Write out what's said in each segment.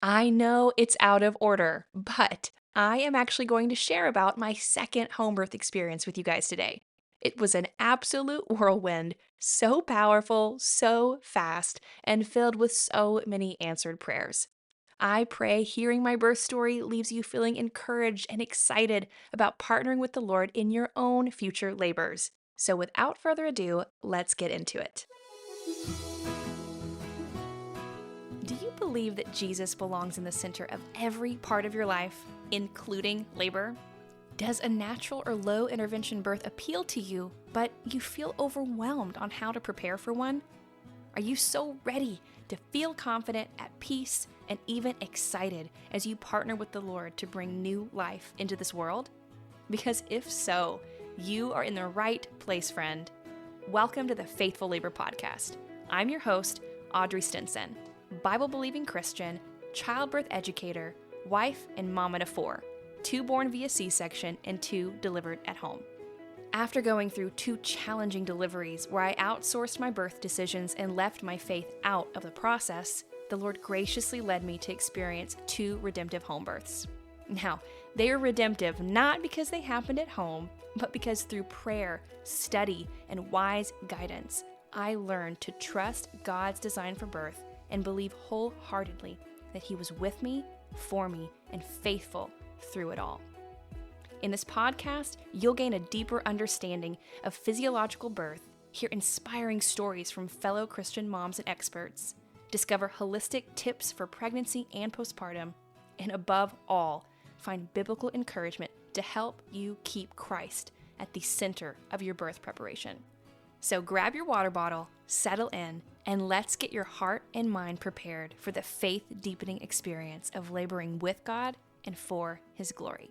I know it's out of order, but I am actually going to share about my second home birth experience with you guys today. It was an absolute whirlwind, so powerful, so fast, and filled with so many answered prayers. I pray hearing my birth story leaves you feeling encouraged and excited about partnering with the Lord in your own future labors. So, without further ado, let's get into it. Do you believe that Jesus belongs in the center of every part of your life, including labor? Does a natural or low intervention birth appeal to you, but you feel overwhelmed on how to prepare for one? Are you so ready to feel confident, at peace, and even excited as you partner with the Lord to bring new life into this world? Because if so, you are in the right place, friend. Welcome to the Faithful Labor Podcast. I'm your host, Audrey Stinson, Bible-believing Christian, childbirth educator, wife, and mama to 4, 2 born via C-section and 2 delivered at home. After going through 2 challenging deliveries where I outsourced my birth decisions and left my faith out of the process, the Lord graciously led me to experience 2 redemptive home births. Now, they are redemptive not because they happened at home, but because through prayer, study, and wise guidance, I learned to trust God's design for birth and believe wholeheartedly that He was with me, for me, and faithful through it all. In this podcast, you'll gain a deeper understanding of physiological birth, hear inspiring stories from fellow Christian moms and experts, discover holistic tips for pregnancy and postpartum, and above all, find biblical encouragement to help you keep Christ at the center of your birth preparation. So grab your water bottle, settle in, and let's get your heart and mind prepared for the faith-deepening experience of laboring with God and for His glory.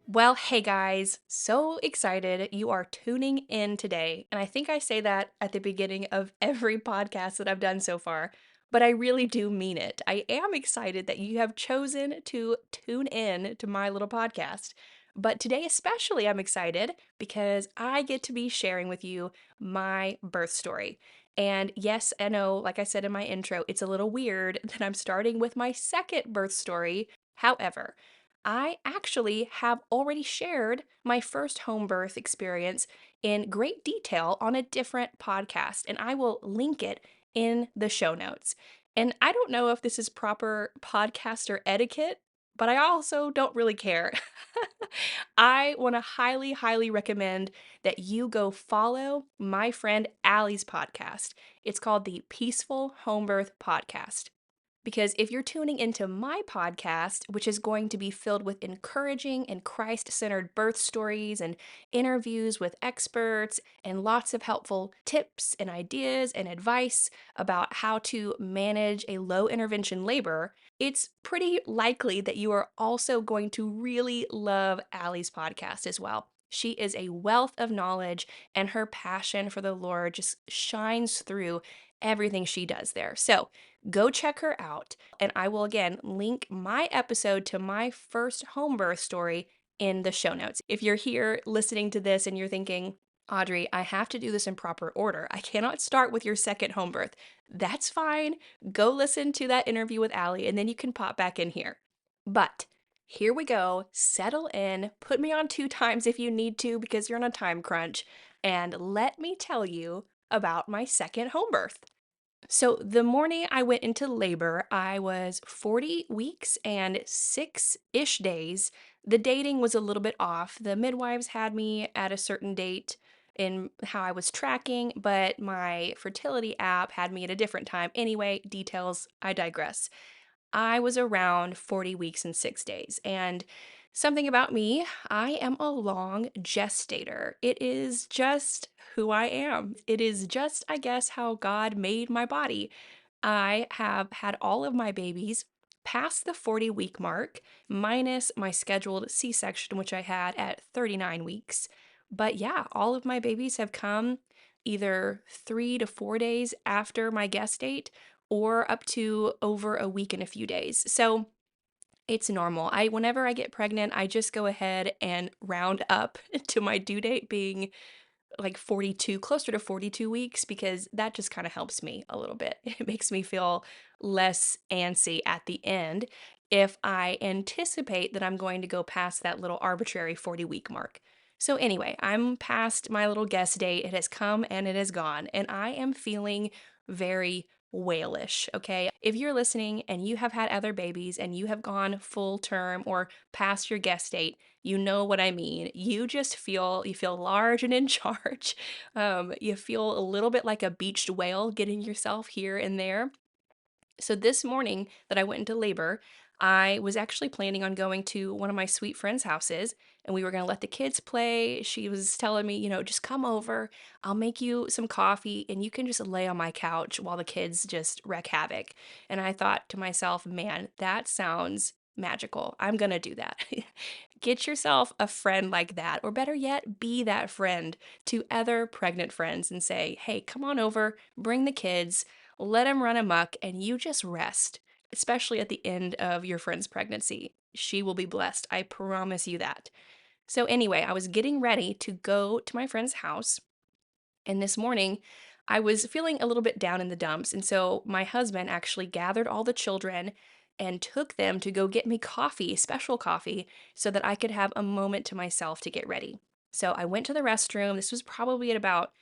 Well, hey guys, so excited you are tuning in today. And I think I say that at the beginning of every podcast that I've done so far, but I really do mean it. I am excited that you have chosen to tune in to my little podcast. But today, especially, I'm excited because I get to be sharing with you my birth story. And yes, I know, like I said in my intro, it's a little weird that I'm starting with my second birth story. However, I actually have already shared my first home birth experience in great detail on a different podcast, and I will link it in the show notes. And I don't know if this is proper podcaster etiquette, but I also don't really care. I want to highly, highly recommend that you go follow my friend Allie's podcast. It's called the Peaceful Home Birth Podcast. Because if you're tuning into my podcast, which is going to be filled with encouraging and Christ centered birth stories and interviews with experts and lots of helpful tips and ideas and advice about how to manage a low intervention labor, it's pretty likely that you are also going to really love Allie's podcast as well. She is a wealth of knowledge, and her passion for the Lord just shines through everything she does there. So, go check her out. And I will again link my episode to my first home birth story in the show notes. If you're here listening to this and you're thinking, Audrey, I have to do this in proper order. I cannot start with your second home birth. That's fine. Go listen to that interview with Allie and then you can pop back in here. But here we go. Settle in. Put me on 2 times if you need to because you're on a time crunch. And let me tell you about my second home birth. So, the morning I went into labor, I was 40 weeks and 6-ish days. The dating was a little bit off. The midwives had me at a certain date in how I was tracking, but my fertility app had me at a different time. Anyway, details, I digress. I was around 40 weeks and 6 days. And something about me, I am a long gestator. It is just who I am. It is just, I guess, how God made my body. I have had all of my babies past the 40-week mark, minus my scheduled C-section, which I had at 39 weeks. But yeah, all of my babies have come either 3 to 4 days after my guest date or up to over a week and a few days. So it's normal. Whenever I get pregnant, I just go ahead and round up to my due date being like 42, closer to 42 weeks, because that just kind of helps me a little bit. It makes me feel less antsy at the end if I anticipate that I'm going to go past that little arbitrary 40-week mark. So, anyway, I'm past my little guess date. It has come and it has gone, and I am feeling very whalish, okay? If you're listening and you have had other babies and you have gone full term or past your guess date, you know what I mean. You feel large and in charge. You feel a little bit like a beached whale getting yourself here and there. So this morning that I went into labor, I was actually planning on going to one of my sweet friends' houses, and we were going to let the kids play. She was telling me, just come over. I'll make you some coffee and you can just lay on my couch while the kids just wreak havoc. And I thought to myself, man, that sounds magical. I'm going to do that. Get yourself a friend like that, or better yet, be that friend to other pregnant friends and say, hey, come on over, bring the kids, let them run amok, and you just rest, especially at the end of your friend's pregnancy. She will be blessed. I promise you that. So, anyway, I was getting ready to go to my friend's house, and this morning I was feeling a little bit down in the dumps. And so my husband actually gathered all the children and took them to go get me coffee, special coffee, so that I could have a moment to myself to get ready. So I went to the restroom. This was probably at about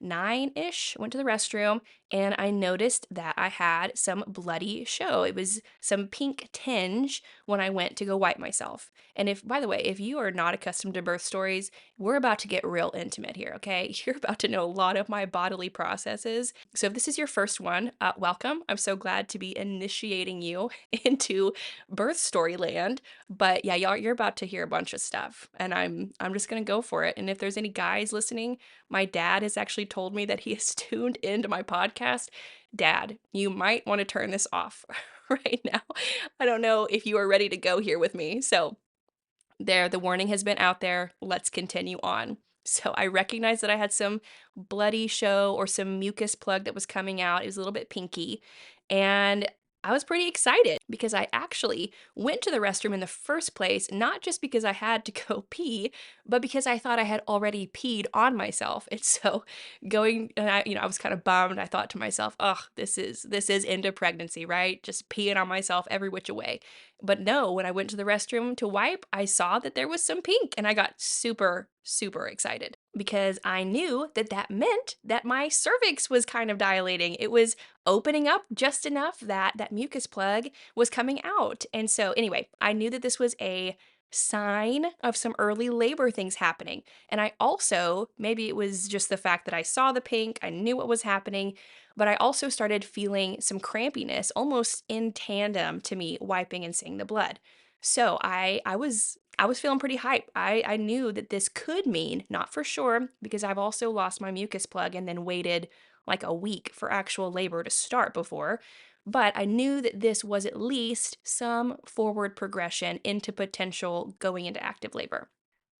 9-ish. Went to the restroom and I noticed that I had some bloody show. It was some pink tinge when I went to go wipe myself. And if, by the way, if you are not accustomed to birth stories, we're about to get real intimate here, okay? You're about to know a lot of my bodily processes. So if this is your first one, welcome. I'm so glad to be initiating you into birth story land. But yeah, y'all, you're about to hear a bunch of stuff, and I'm just gonna go for it. And if there's any guys listening, my dad has actually told me that he is tuned into my podcast. Dad, you might want to turn this off right now. I don't know if you are ready to go here with me. So there, the warning has been out there. Let's continue on. So I recognized that I had some bloody show or some mucus plug that was coming out. It was a little bit pinky. And I was pretty excited because I actually went to the restroom in the first place, not just because I had to go pee, but because I thought I had already peed on myself. And so I was kind of bummed. I thought to myself, oh, this is into pregnancy, right? Just peeing on myself every which way. But no, when I went to the restroom to wipe, I saw that there was some pink and I got super, super excited because I knew that that meant that my cervix was kind of dilating. It was opening up just enough that that mucus plug was coming out. And so, anyway, I knew that this was a sign of some early labor things happening. And I also, maybe it was just the fact that I saw the pink, I knew what was happening, but I also started feeling some crampiness almost in tandem to me wiping and seeing the blood. So I was feeling pretty hype. I knew that this could mean, not for sure, because I've also lost my mucus plug and then waited like a week for actual labor to start before. But I knew that this was at least some forward progression into potential going into active labor.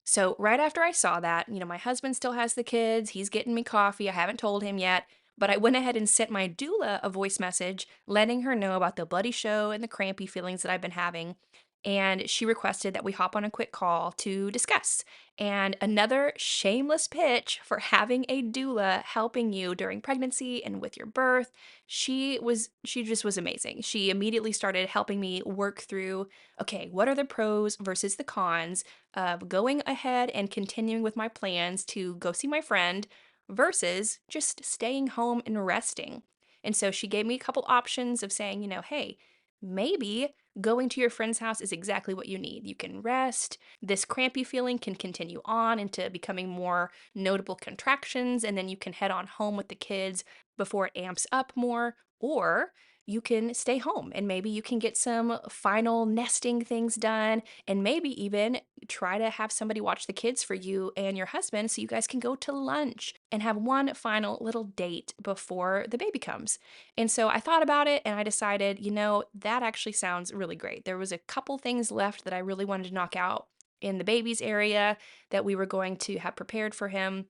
So, right after I saw that, my husband still has the kids. He's getting me coffee. I haven't told him yet. But I went ahead and sent my doula a voice message letting her know about the bloody show and the crampy feelings that I've been having. And she requested that we hop on a quick call to discuss. And another shameless pitch for having a doula helping you during pregnancy and with your birth. She just was amazing. She immediately started helping me work through, okay, what are the pros versus the cons of going ahead and continuing with my plans to go see my friend versus just staying home and resting. And so she gave me a couple options of saying, hey, maybe going to your friend's house is exactly what you need. You can rest. This crampy feeling can continue on into becoming more notable contractions, and then you can head on home with the kids before it amps up more. Or you can stay home and maybe you can get some final nesting things done and maybe even try to have somebody watch the kids for you and your husband so you guys can go to lunch and have one final little date before the baby comes. And so I thought about it and I decided, that actually sounds really great. There was a couple things left that I really wanted to knock out in the baby's area that we were going to have prepared for him.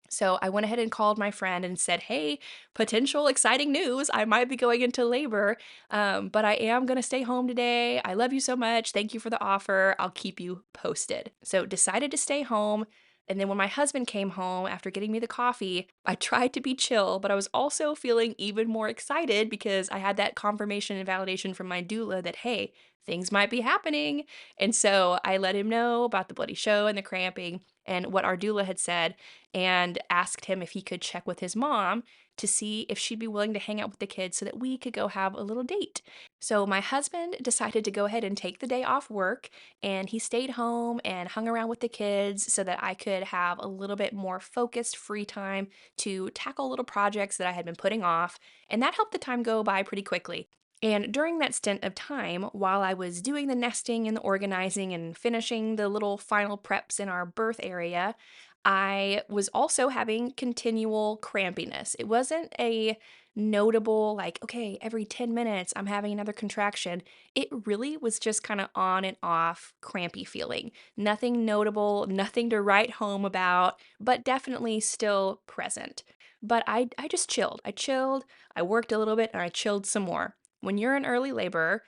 So I went ahead and called my friend and said, hey, potential exciting news. I might be going into labor, but I am going to stay home today. I love you so much. Thank you for the offer. I'll keep you posted. So decided to stay home. And then when my husband came home after getting me the coffee, I tried to be chill, but I was also feeling even more excited because I had that confirmation and validation from my doula that, hey, things might be happening. And so I let him know about the bloody show and the cramping and what our doula had said, and asked him if he could check with his mom to see if she'd be willing to hang out with the kids so that we could go have a little date. So my husband decided to go ahead and take the day off work, and he stayed home and hung around with the kids so that I could have a little bit more focused free time to tackle little projects that I had been putting off, and that helped the time go by pretty quickly. And during that stint of time, while I was doing the nesting and the organizing and finishing the little final preps in our birth area, I was also having continual crampiness. It wasn't a notable, like, okay, every 10 minutes I'm having another contraction. It really was just kind of on and off crampy feeling. Nothing notable, nothing to write home about, but definitely still present. But I just chilled. I chilled, I worked a little bit, and I chilled some more. When you're in early labor,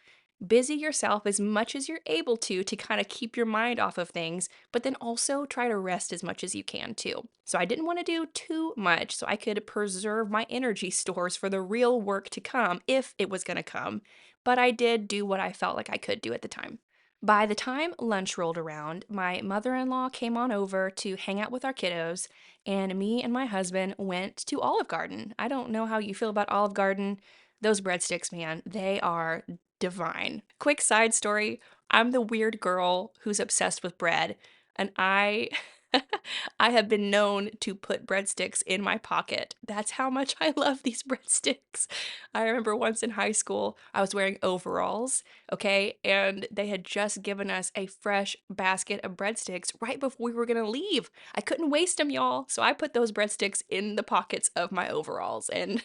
busy yourself as much as you're able to kind of keep your mind off of things, but then also try to rest as much as you can too. So I didn't want to do too much so I could preserve my energy stores for the real work to come if it was going to come, but I did do what I felt like I could do at the time. By the time lunch rolled around, my mother in law came on over to hang out with our kiddos, and me and my husband went to Olive Garden. I don't know how you feel about Olive Garden. Those breadsticks, man, they are divine. Quick side story, I'm the weird girl who's obsessed with bread, and I I have been known to put breadsticks in my pocket. That's how much I love these breadsticks. I remember once in high school, I was wearing overalls, okay, and they had just given us a fresh basket of breadsticks right before we were gonna leave. I couldn't waste them, y'all, so I put those breadsticks in the pockets of my overalls, and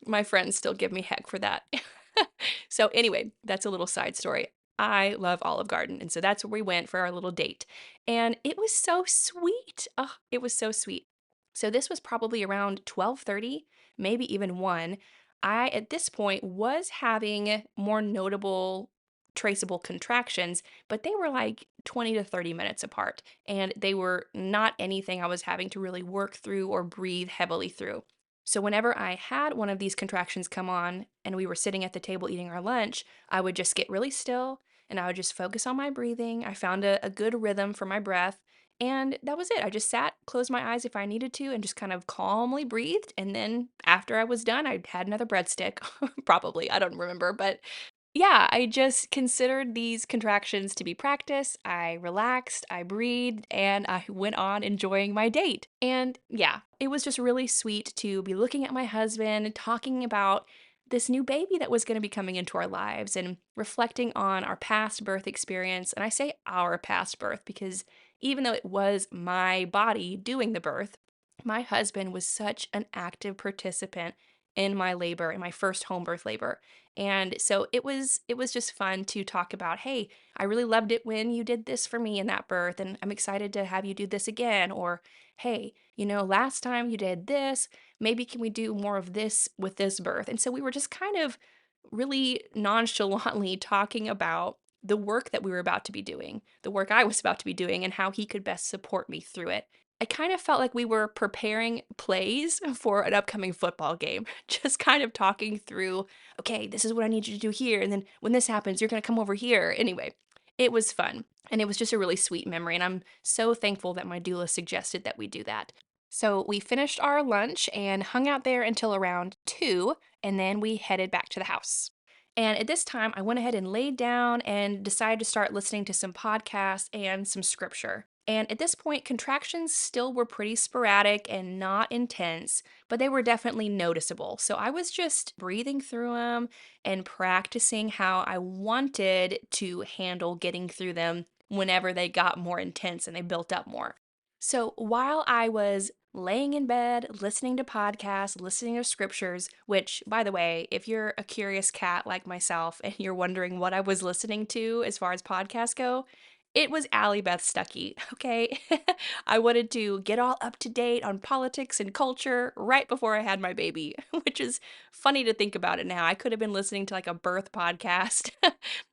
my friends still give me heck for that. So anyway, that's a little side story. I love Olive Garden, and so that's where we went for our little date. And it was so sweet. Oh, it was so sweet. So this was probably around 12:30, maybe even 1. I at this point was having more notable traceable contractions, but they were like 20 to 30 minutes apart, and they were not anything I was having to really work through or breathe heavily through. So whenever I had one of these contractions come on and we were sitting at the table eating our lunch, I would just get really still and I would just focus on my breathing. I found a good rhythm for my breath. And that was it. I just sat, closed my eyes if I needed to, and just kind of calmly breathed. And then after I was done, I had another breadstick. Probably. I don't remember. But yeah, I just considered these contractions to be practice. I relaxed, I breathed, and I went on enjoying my date. And yeah, it was just really sweet to be looking at my husband, talking about this new baby that was going to be coming into our lives and reflecting on our past birth experience. And I say our past birth because even though it was my body doing the birth, my husband was such an active participant in my labor, in my first home birth labor. And so it was just fun to talk about, hey, I really loved it when you did this for me in that birth, and I'm excited to have you do this again. Or, hey, last time you did this, maybe can we do more of this with this birth? And so we were just kind of really nonchalantly talking about the work that we were about to be doing, the work I was about to be doing, and how he could best support me through it. I kind of felt like we were preparing plays for an upcoming football game, just kind of talking through, okay, this is what I need you to do here. And then when this happens, you're going to come over here. Anyway, it was fun. And it was just a really sweet memory. And I'm so thankful that my doula suggested that we do that. So we finished our lunch and hung out there until around 2, and then we headed back to the house. And at this time, I went ahead and laid down and decided to start listening to some podcasts and some scripture. And at this point, contractions still were pretty sporadic and not intense, but they were definitely noticeable. So I was just breathing through them and practicing how I wanted to handle getting through them whenever they got more intense and they built up more. So while I was laying in bed, listening to podcasts, listening to scriptures, which, by the way, if you're a curious cat like myself and you're wondering what I was listening to as far as podcasts go, It was Allie Beth Stuckey, okay? I wanted to get all up to date on politics and culture right before I had my baby, which is funny to think about it now. I could have been listening to like a birth podcast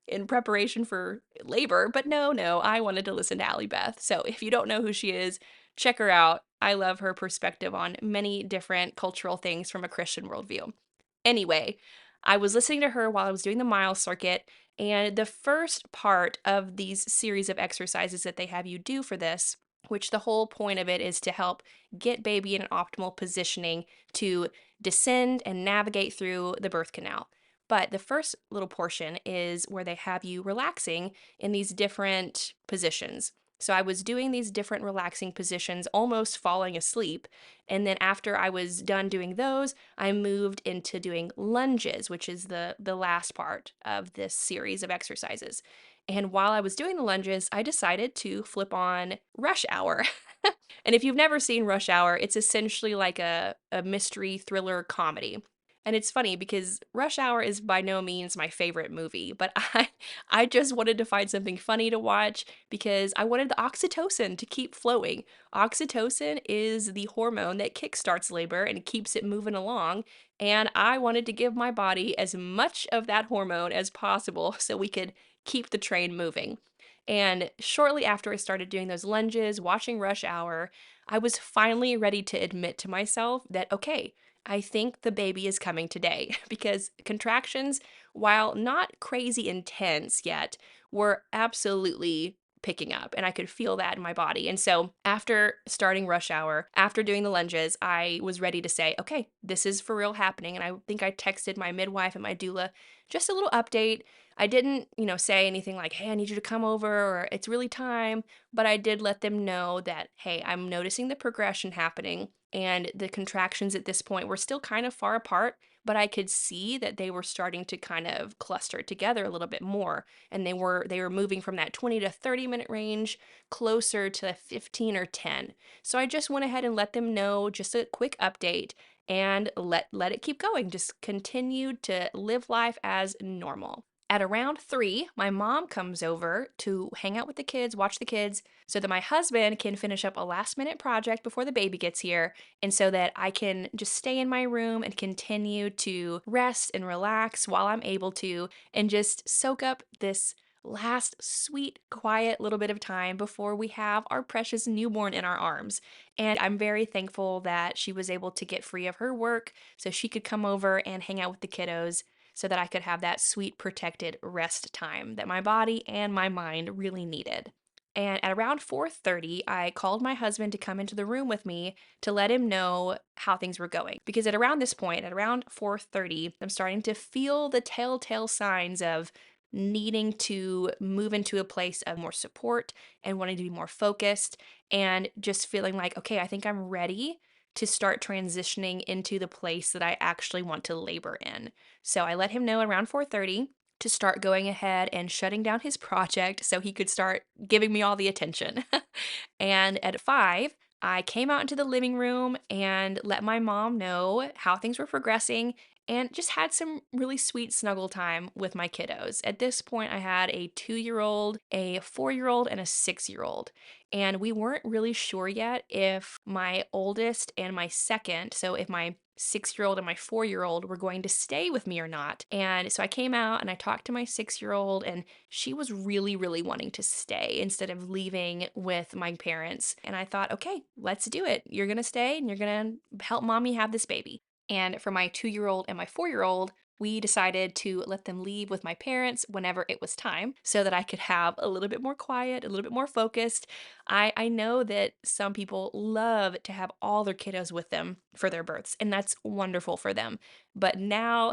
in preparation for labor, but no, I wanted to listen to Allie Beth. So if you don't know who she is, check her out. I love her perspective on many different cultural things from a Christian worldview. Anyway, I was listening to her while I was doing the mile circuit, and the first part of these series of exercises that they have you do for this, which the whole point of it is to help get baby in an optimal positioning to descend and navigate through the birth canal. But the first little portion is where they have you relaxing in these different positions. So I was doing these different relaxing positions, almost falling asleep. And then after I was done doing those, I moved into doing lunges, which is the last part of this series of exercises. And while I was doing the lunges, I decided to flip on Rush Hour. And if you've never seen Rush Hour, it's essentially like a mystery thriller comedy. And it's funny because Rush Hour is by no means my favorite movie, but I just wanted to find something funny to watch because I wanted the oxytocin to keep flowing. Oxytocin is the hormone that kickstarts labor and keeps it moving along, and I wanted to give my body as much of that hormone as possible so we could keep the train moving. And shortly after I started doing those lunges, watching Rush Hour, I was finally ready to admit to myself that, okay, I think the baby is coming today because contractions, while not crazy intense yet, were absolutely picking up and I could feel that in my body. And so after starting Rush Hour, after doing the lunges, I was ready to say, okay, this is for real happening. And I think I texted my midwife and my doula just a little update. I didn't, say anything like, hey, I need you to come over or it's really time. But I did let them know that, hey, I'm noticing the progression happening. And the contractions at this point were still kind of far apart, but I could see that they were starting to kind of cluster together a little bit more. And they were moving from that 20 to 30-minute range closer to 15 or 10. So I just went ahead and let them know, just a quick update, and let it keep going. Just continued to live life as normal. At around 3, my mom comes over to hang out with the kids, watch the kids, so that my husband can finish up a last minute project before the baby gets here, and so that I can just stay in my room and continue to rest and relax while I'm able to, and just soak up this last sweet, quiet little bit of time before we have our precious newborn in our arms. And I'm very thankful that she was able to get free of her work so she could come over and hang out with the kiddos so that I could have that sweet, protected rest time that my body and my mind really needed. And at around 4:30, I called my husband to come into the room with me to let him know how things were going. Because at around this point, at around 4:30, I'm starting to feel the telltale signs of needing to move into a place of more support and wanting to be more focused and just feeling like, okay, I think I'm ready to start transitioning into the place that I actually want to labor in. So I let him know around 4:30 to start going ahead and shutting down his project so he could start giving me all the attention. And at 5, I came out into the living room and let my mom know how things were progressing and just had some really sweet snuggle time with my kiddos. At this point, I had a 2-year-old, a 4-year-old, and a 6-year-old. And we weren't really sure yet if my oldest and my second, so if my 6-year-old and my 4-year-old were going to stay with me or not. And so I came out and I talked to my 6-year-old, and she was really, really wanting to stay instead of leaving with my parents. And I thought, okay, let's do it. You're going to stay and you're going to help mommy have this baby. And for my 2-year-old and my 4-year-old, we decided to let them leave with my parents whenever it was time so that I could have a little bit more quiet, a little bit more focused. I know that some people love to have all their kiddos with them for their births, and that's wonderful for them. But now,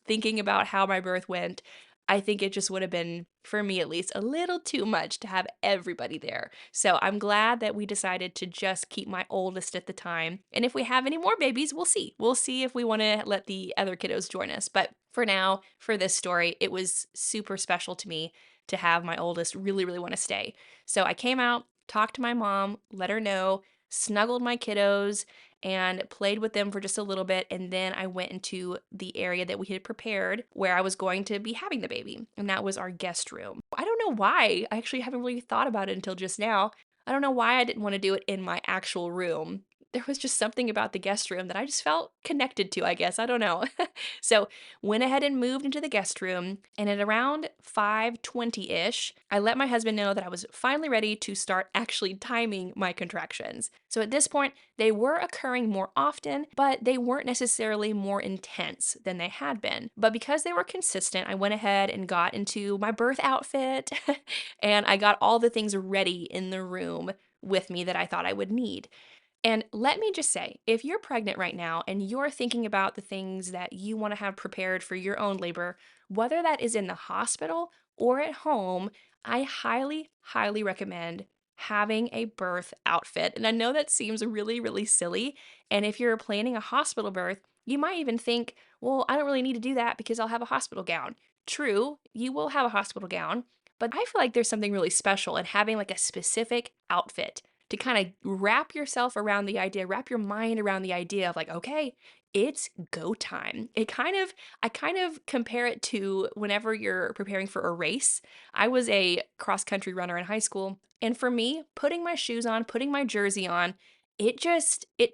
thinking about how my birth went, I think it just would have been, for me at least, a little too much to have everybody there. So I'm glad that we decided to just keep my oldest at the time. And if we have any more babies, we'll see. We'll see if we want to let the other kiddos join us. But for now, for this story, it was super special to me to have my oldest really, really want to stay. So I came out, talked to my mom, let her know, snuggled my kiddos, and played with them for just a little bit. And then I went into the area that we had prepared where I was going to be having the baby. And that was our guest room. I don't know why. I actually haven't really thought about it until just now. I don't know why I didn't want to do it in my actual room. There was just something about the guest room that I just felt connected to, I guess. I don't know. So went ahead and moved into the guest room, and at around 5:20-ish, I let my husband know that I was finally ready to start actually timing my contractions. So at this point, they were occurring more often, but they weren't necessarily more intense than they had been. But because they were consistent, I went ahead and got into my birth outfit and I got all the things ready in the room with me that I thought I would need. And let me just say, if you're pregnant right now and you're thinking about the things that you want to have prepared for your own labor, whether that is in the hospital or at home, I highly, highly recommend having a birth outfit. And I know that seems really, really silly. And if you're planning a hospital birth, you might even think, well, I don't really need to do that because I'll have a hospital gown. True, you will have a hospital gown, but I feel like there's something really special in having like a specific outfit to kind of wrap yourself around the idea, wrap your mind around the idea of like, okay, it's go time. I kind of compare it to whenever you're preparing for a race. I was a cross country runner in high school. And for me, putting my shoes on, putting my jersey on, it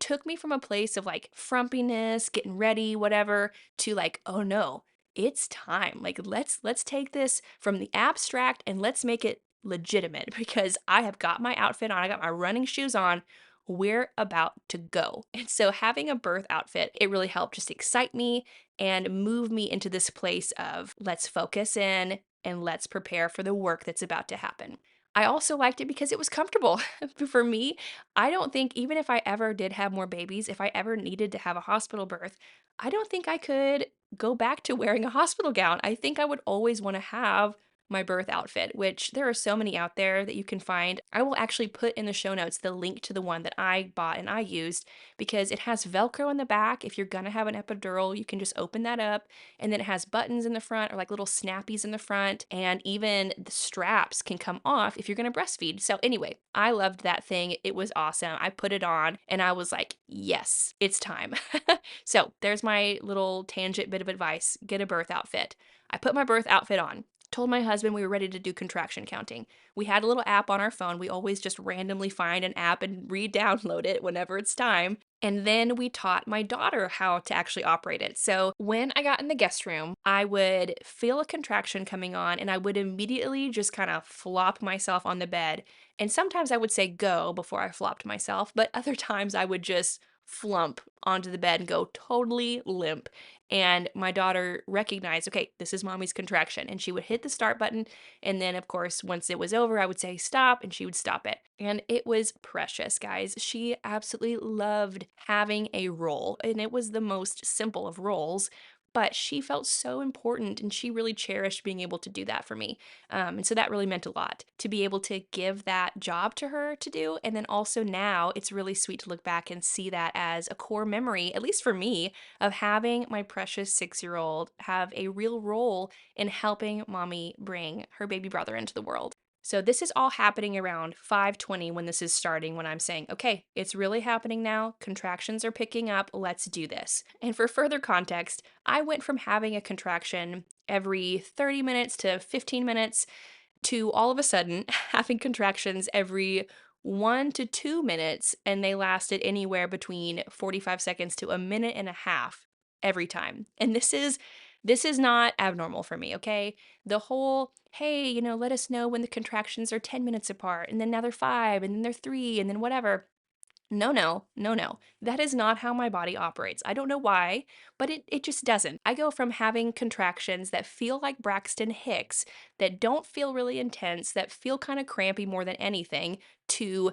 took me from a place of like frumpiness, getting ready, whatever, to like, oh no, it's time. Like let's take this from the abstract and let's make it legitimate because I have got my outfit on, I got my running shoes on. We're about to go. And so having a birth outfit, it really helped just excite me and move me into this place of let's focus in and let's prepare for the work that's about to happen. I also liked it because it was comfortable. For me, I don't think, even if I ever did have more babies, if I ever needed to have a hospital birth, I don't think I could go back to wearing a hospital gown. I think I would always want to have my birth outfit, which there are so many out there that you can find. I will actually put in the show notes the link to the one that I bought and I used because it has Velcro in the back. If you're gonna have an epidural, you can just open that up, and then it has buttons in the front or like little snappies in the front, and even the straps can come off if you're gonna breastfeed. So anyway, I loved that thing. It was awesome. I put it on and I was like, yes, it's time. So there's my little tangent bit of advice. Get a birth outfit. I put my birth outfit on, told my husband we were ready to do contraction counting. We had a little app on our phone. We always just randomly find an app and re-download it whenever it's time. And then we taught my daughter how to actually operate it. So when I got in the guest room, I would feel a contraction coming on and I would immediately just kind of flop myself on the bed. And sometimes I would say go before I flopped myself, but other times I would just flump onto the bed and go totally limp. And my daughter recognized, okay, this is mommy's contraction. And she would hit the start button. And then, of course, once it was over, I would say stop and she would stop it. And it was precious, guys. She absolutely loved having a role. And it was the most simple of roles. But she felt so important and she really cherished being able to do that for me. And so that really meant a lot to be able to give that job to her to do. And then also now it's really sweet to look back and see that as a core memory, at least for me, of having my precious 6-year-old have a real role in helping mommy bring her baby brother into the world. So this is all happening around 5:20 when this is starting, when I'm saying, okay, it's really happening now. Contractions are picking up. Let's do this. And for further context, I went from having a contraction every 30 minutes to 15 minutes to all of a sudden having contractions every 1 to 2 minutes, and they lasted anywhere between 45 seconds to a minute and a half every time. And this is not abnormal for me, okay? The whole, hey, let us know when the contractions are 10 minutes apart, and then now they're 5, and then they're 3, and then whatever. No, no, no, no. That is not how my body operates. I don't know why, but it just doesn't. I go from having contractions that feel like Braxton Hicks, that don't feel really intense, that feel kind of crampy more than anything, to,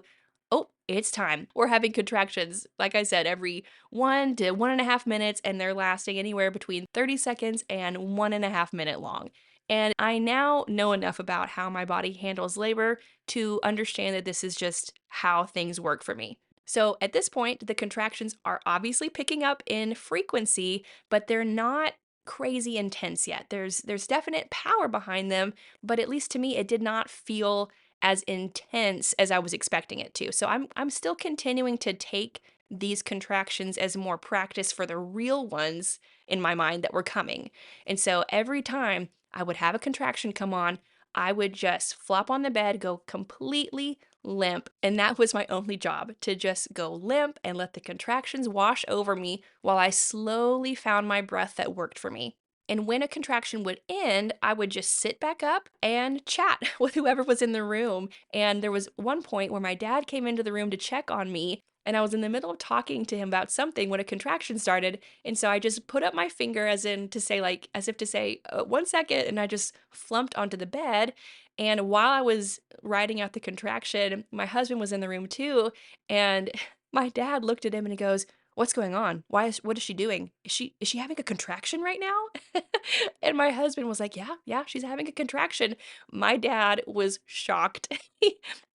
oh, it's time. We're having contractions, like I said, every 1 to 1.5 minutes, and they're lasting anywhere between 30 seconds and 1.5 minute long. And I now know enough about how my body handles labor to understand that this is just how things work for me. So at this point, the contractions are obviously picking up in frequency, but they're not crazy intense yet. There's definite power behind them, but at least to me, it did not feel as intense as I was expecting it to. So I'm still continuing to take these contractions as more practice for the real ones in my mind that were coming. And so every time I would have a contraction come on, I would just flop on the bed, go completely limp. And that was my only job, to just go limp and let the contractions wash over me while I slowly found my breath that worked for me. And when a contraction would end, I would just sit back up and chat with whoever was in the room. And there was one point where my dad came into the room to check on me, and I was in the middle of talking to him about something when a contraction started. And so I just put up my finger as in to say, like, as if to say, 1 second. And I just flumped onto the bed. And while I was writing out the contraction, my husband was in the room too. And my dad looked at him and he goes, "What's going on? What is she doing? Is she having a contraction right now?" And my husband was like, "Yeah, yeah, she's having a contraction." My dad was shocked.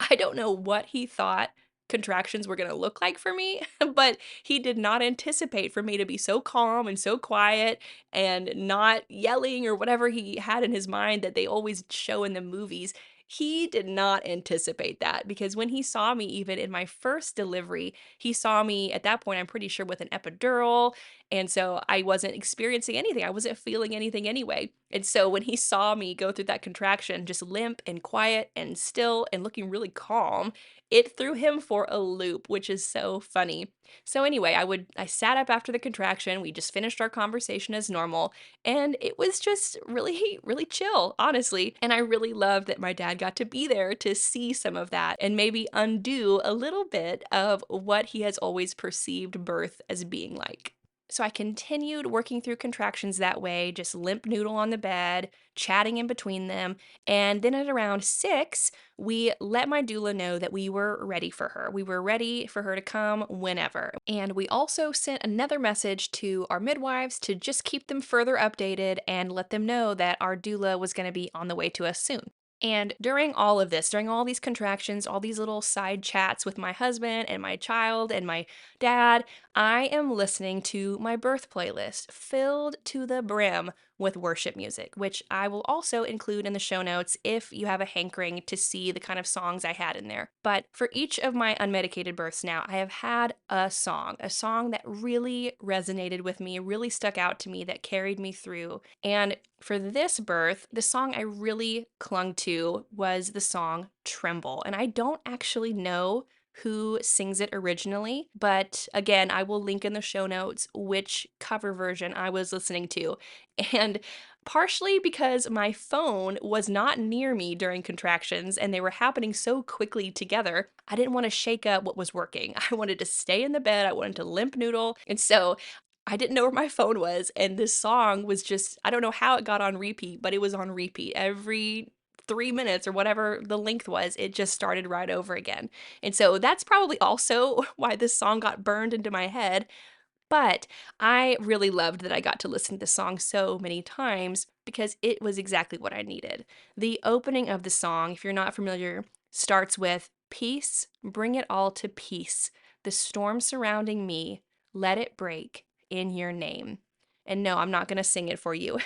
I don't know what he thought contractions were going to look like for me, but he did not anticipate for me to be so calm and so quiet and not yelling or whatever he had in his mind that they always show in the movies. He did not anticipate that, because when he saw me, even in my first delivery, he saw me at that point, I'm pretty sure, with an epidural. And so I wasn't experiencing anything. I wasn't feeling anything anyway. And so when he saw me go through that contraction, just limp and quiet and still and looking really calm, it threw him for a loop, which is so funny. So anyway, I sat up after the contraction. We just finished our conversation as normal, and it was just really, really chill, honestly. And I really loved that my dad got to be there to see some of that and maybe undo a little bit of what he has always perceived birth as being like. So I continued working through contractions that way, just limp noodle on the bed, chatting in between them. And then at around 6, we let my doula know that we were ready for her. We were ready for her to come whenever. And we also sent another message to our midwives to just keep them further updated and let them know that our doula was going to be on the way to us soon. And during all of this, during all these contractions, all these little side chats with my husband and my child and my dad, I am listening to my birth playlist filled to the brim with worship music, which I will also include in the show notes if you have a hankering to see the kind of songs I had in there. But for each of my unmedicated births now, I have had a song that really resonated with me, really stuck out to me, that carried me through. And for this birth, the song I really clung to was the song Tremble. And I don't actually know who sings it originally, but again, I will link in the show notes which cover version I was listening to. And partially because my phone was not near me during contractions and they were happening so quickly together, I didn't want to shake up what was working. I wanted to stay in the bed, I wanted to limp noodle. And so I didn't know where my phone was, and this song was just, I don't know how it got on repeat, but it was on repeat every 3 minutes or whatever the length was. It just started right over again. And so that's probably also why this song got burned into my head. But I really loved that I got to listen to the song so many times because it was exactly what I needed. The opening of the song, if you're not familiar, starts with, "Peace, bring it all to peace. The storm surrounding me, let it break in your name." And no, I'm not going to sing it for you.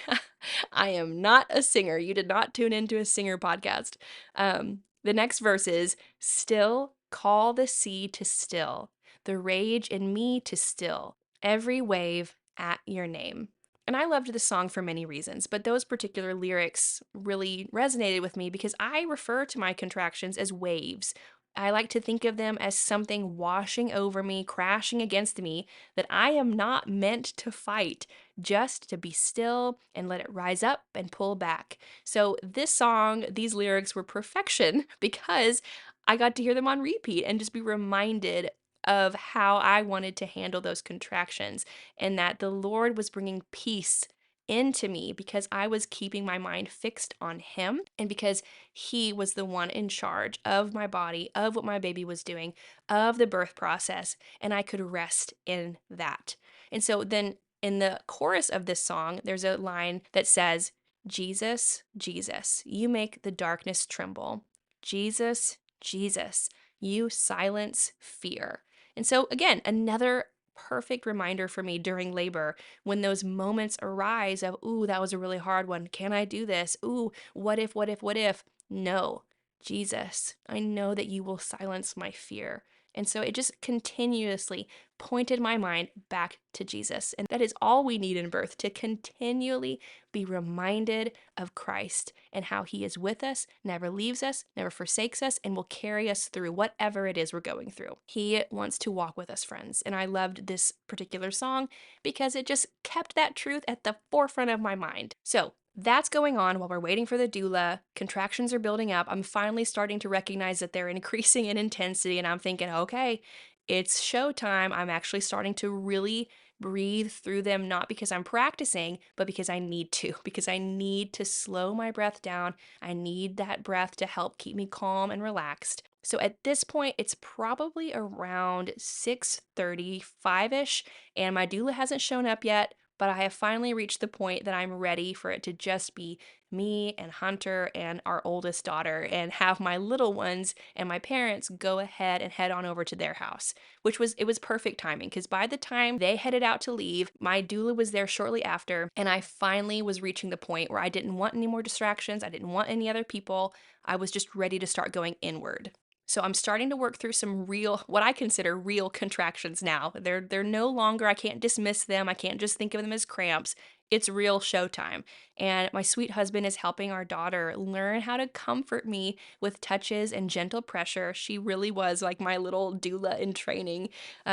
I am not a singer. You did not tune into a singer podcast. The next verse is, "Still, call the sea to still, the rage in me to still, every wave at your name." And I loved the song for many reasons, but those particular lyrics really resonated with me because I refer to my contractions as waves. I like to think of them as something washing over me, crashing against me, that I am not meant to fight, just to be still and let it rise up and pull back. So this song, these lyrics were perfection because I got to hear them on repeat and just be reminded of how I wanted to handle those contractions, and that the Lord was bringing peace into me because I was keeping my mind fixed on Him, and because He was the one in charge of my body, of what my baby was doing, of the birth process, and I could rest in that. And so then in the chorus of this song, there's a line that says, "Jesus, Jesus, you make the darkness tremble. Jesus, Jesus, you silence fear." And so, again, another perfect reminder for me during labor when those moments arise of, "Ooh, that was a really hard one. Can I do this? Ooh, what if, what if, what if?" No, Jesus, I know that you will silence my fear. And so it just continuously pointed my mind back to Jesus. And that is all we need in birth, to continually be reminded of Christ and how he is with us, never leaves us, never forsakes us, and will carry us through whatever it is we're going through. He wants to walk with us, friends. And I loved this particular song because it just kept that truth at the forefront of my mind. So that's going on while we're waiting for the doula. Contractions are building up. I'm finally starting to recognize that they're increasing in intensity, and I'm thinking, okay, it's showtime. I'm actually starting to really breathe through them, not because I'm practicing, but because I need to, because I need to slow my breath down. I need that breath to help keep me calm and relaxed. So at this point, it's probably around 6:35-ish, and my doula hasn't shown up yet, but I have finally reached the point that I'm ready for it to just be me and Hunter and our oldest daughter, and have my little ones and my parents go ahead and head on over to their house, it was perfect timing because by the time they headed out to leave, my doula was there shortly after, and I finally was reaching the point where I didn't want any more distractions. I didn't want any other people. I was just ready to start going inward. So I'm starting to work through some real, what I consider real contractions now. They're no longer, I can't dismiss them. I can't just think of them as cramps. It's real showtime. And my sweet husband is helping our daughter learn how to comfort me with touches and gentle pressure. She really was like my little doula in training.